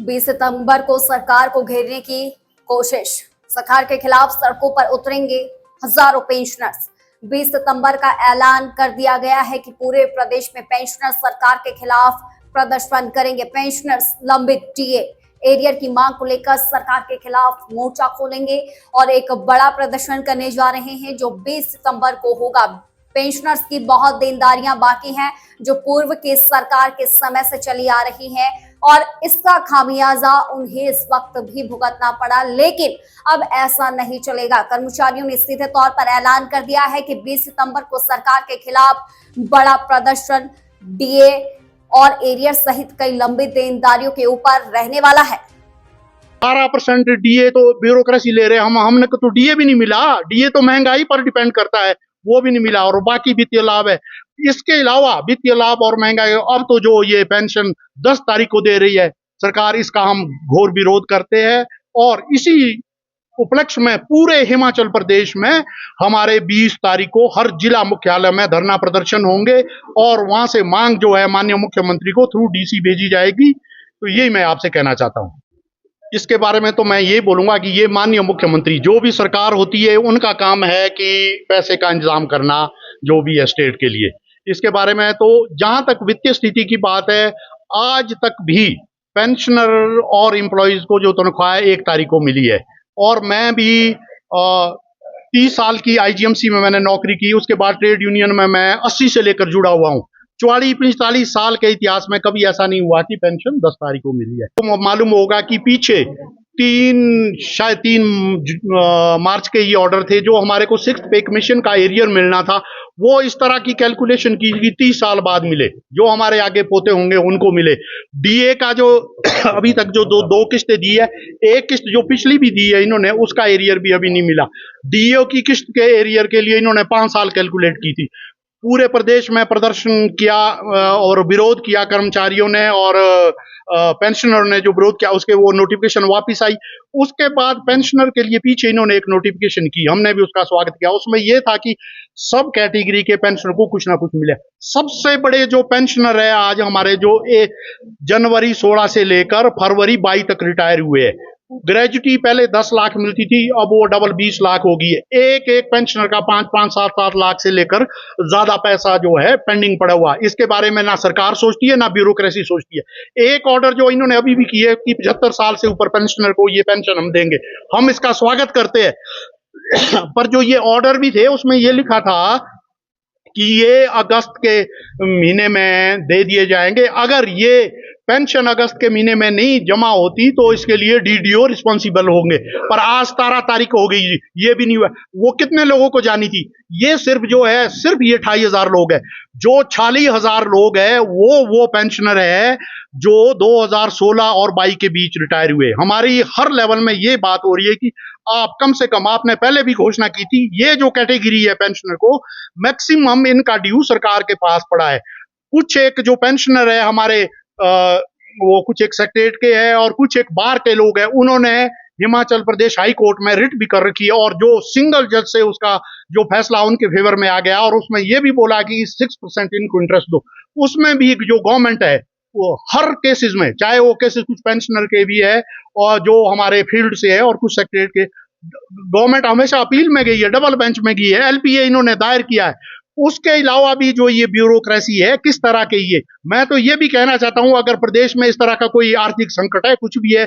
20 सितंबर को सरकार को घेरने की कोशिश। सरकार के खिलाफ सड़कों पर उतरेंगे हजारों पेंशनर्स। 20 सितंबर का ऐलान कर दिया गया है कि पूरे प्रदेश में पेंशनर्स सरकार के खिलाफ प्रदर्शन करेंगे। पेंशनर्स लंबित डीए एरियर की मांग को लेकर सरकार के खिलाफ मोर्चा खोलेंगे और एक बड़ा प्रदर्शन करने जा रहे हैं जो 20 सितंबर को होगा। पेंशनर्स की बहुत देनदारियां बाकी हैं जो पूर्व की सरकार के समय से चली आ रही हैं और इसका खामियाजा उन्हें इस वक्त भी भुगतना पड़ा, लेकिन अब ऐसा नहीं चलेगा। कर्मचारियों ने सीधे तौर पर ऐलान कर दिया है कि 20 सितंबर को सरकार के खिलाफ बड़ा प्रदर्शन डीए और एरियर सहित कई लंबी देनदारियों के ऊपर रहने वाला है। 12% डीए तो ब्यूरोक्रेसी ले रहे हैं। हमने को तो डीए भी नहीं मिला। डीए तो महंगाई पर डिपेंड करता है, वो भी नहीं मिला। और बाकी वित्तीय लाभ है। इसके अलावा वित्तीय लाभ और महंगाई, अब तो जो ये पेंशन 10 तारीख को दे रही है सरकार, इसका हम घोर विरोध करते हैं। और इसी उपलक्ष्य में पूरे हिमाचल प्रदेश में हमारे 20 तारीख को हर जिला मुख्यालय में धरना प्रदर्शन होंगे और वहां से मांग जो है माननीय मुख्यमंत्री को थ्रू डीसी भेजी जाएगी। तो यही मैं आपसे कहना चाहता हूं। इसके बारे में तो मैं ये बोलूंगा कि ये माननीय मुख्यमंत्री, जो भी सरकार होती है उनका काम है कि पैसे का इंतजाम करना जो भी है स्टेट के लिए। इसके बारे में तो जहां तक वित्तीय स्थिति की बात है, आज तक भी पेंशनर और एम्प्लॉइज को जो तनख्वाह 1 तारीख को मिली है। और मैं भी 30 साल की आईजीएमसी में मैंने नौकरी की। उसके बाद ट्रेड यूनियन में मैं 80 से लेकर जुड़ा हुआ हूँ। 44-45 साल के इतिहास में कभी ऐसा नहीं हुआ कि पेंशन 10 तारीख को मिली है। तो मालूम होगा कि पीछे 3 मार्च के ये ऑर्डर थे जो हमारे को 6th पे कमीशन का एरियर मिलना था। वो इस तरह की कैलकुलेशन की कि 30 साल बाद मिले, जो हमारे आगे पोते होंगे उनको मिले। डीए का जो अभी तक जो दो किस्तें दी है, एक किस्त जो पिछली भी दी है इन्होंने, उसका एरियर भी अभी नहीं मिला। डीए की किस्त के एरियर के लिए इन्होंने 5 साल कैलकुलेट की थी। पूरे प्रदेश में प्रदर्शन किया और विरोध किया कर्मचारियों ने और पेंशनर ने जो विरोध किया, उसके वो नोटिफिकेशन वापस आई। उसके बाद पेंशनर के लिए पीछे इन्होंने एक नोटिफिकेशन की, हमने भी उसका स्वागत किया। उसमें यह था कि सब कैटेगरी के पेंशनर को कुछ ना कुछ मिले। सबसे बड़े जो पेंशनर है आज हमारे, जो जनवरी 16 से लेकर फरवरी 22 तक रिटायर हुए हैं, ग्रेजुटी पहले 10 लाख मिलती थी, अब वो डबल 20 लाख हो गई है। एक पेंशनर का 5-5, 7-7 लाख से लेकर ज्यादा पैसा जो है पेंडिंग पड़ा हुआ। इसके बारे में ना सरकार सोचती है ना ब्यूरोक्रेसी सोचती है। एक ऑर्डर जो इन्होंने अभी भी की है कि 75 साल से ऊपर पेंशनर को ये पेंशन हम देंगे, हम इसका स्वागत करते हैं। पर जो ये ऑर्डर भी थे उसमें ये लिखा था कि ये अगस्त के महीने में दे दिए जाएंगे। अगर ये पेंशन अगस्त के महीने में नहीं जमा होती तो इसके लिए डीडीओ रिस्पॉन्सिबल होंगे। पर आज 17 तारीख हो गई, ये भी नहीं हुआ। वो कितने लोगों को जानी थी? ये सिर्फ जो है सिर्फ ये 28,000 लोग है। जो 46,000 लोग है वो पेंशनर है जो 2016 और 22 के बीच रिटायर हुए। हमारी हर लेवल में ये बात हो रही है कि आप कम से कम, आपने पहले भी घोषणा की थी, ये जो कैटेगरी है पेंशनर को मैक्सिमम इनका ड्यू सरकार के पास पड़ा है। कुछ एक जो पेंशनर है हमारे वो कुछ एक सेक्रेटरीट के हैं और कुछ एक बार के लोग हैं, उन्होंने हिमाचल प्रदेश हाई कोर्ट में रिट भी कर रखी है और जो सिंगल जज से उसका जो फैसला उनके फेवर में आ गया और उसमें यह भी बोला कि 6% इनको इंटरेस्ट दो। उसमें भी जो गवर्नमेंट है वो हर केसेस में, चाहे वो केसेस कुछ पेंशनर के भी है और जो हमारे फील्ड से है और कुछ सेक्रेटरीट के, गवर्नमेंट हमेशा अपील में गई है, डबल बेंच में गई है, एलपीए इन्होंने दायर किया है। उसके अलावा भी जो ये ब्यूरोक्रेसी है किस तरह के, ये मैं तो ये भी कहना चाहता हूं, अगर प्रदेश में इस तरह का कोई आर्थिक संकट है, कुछ भी है,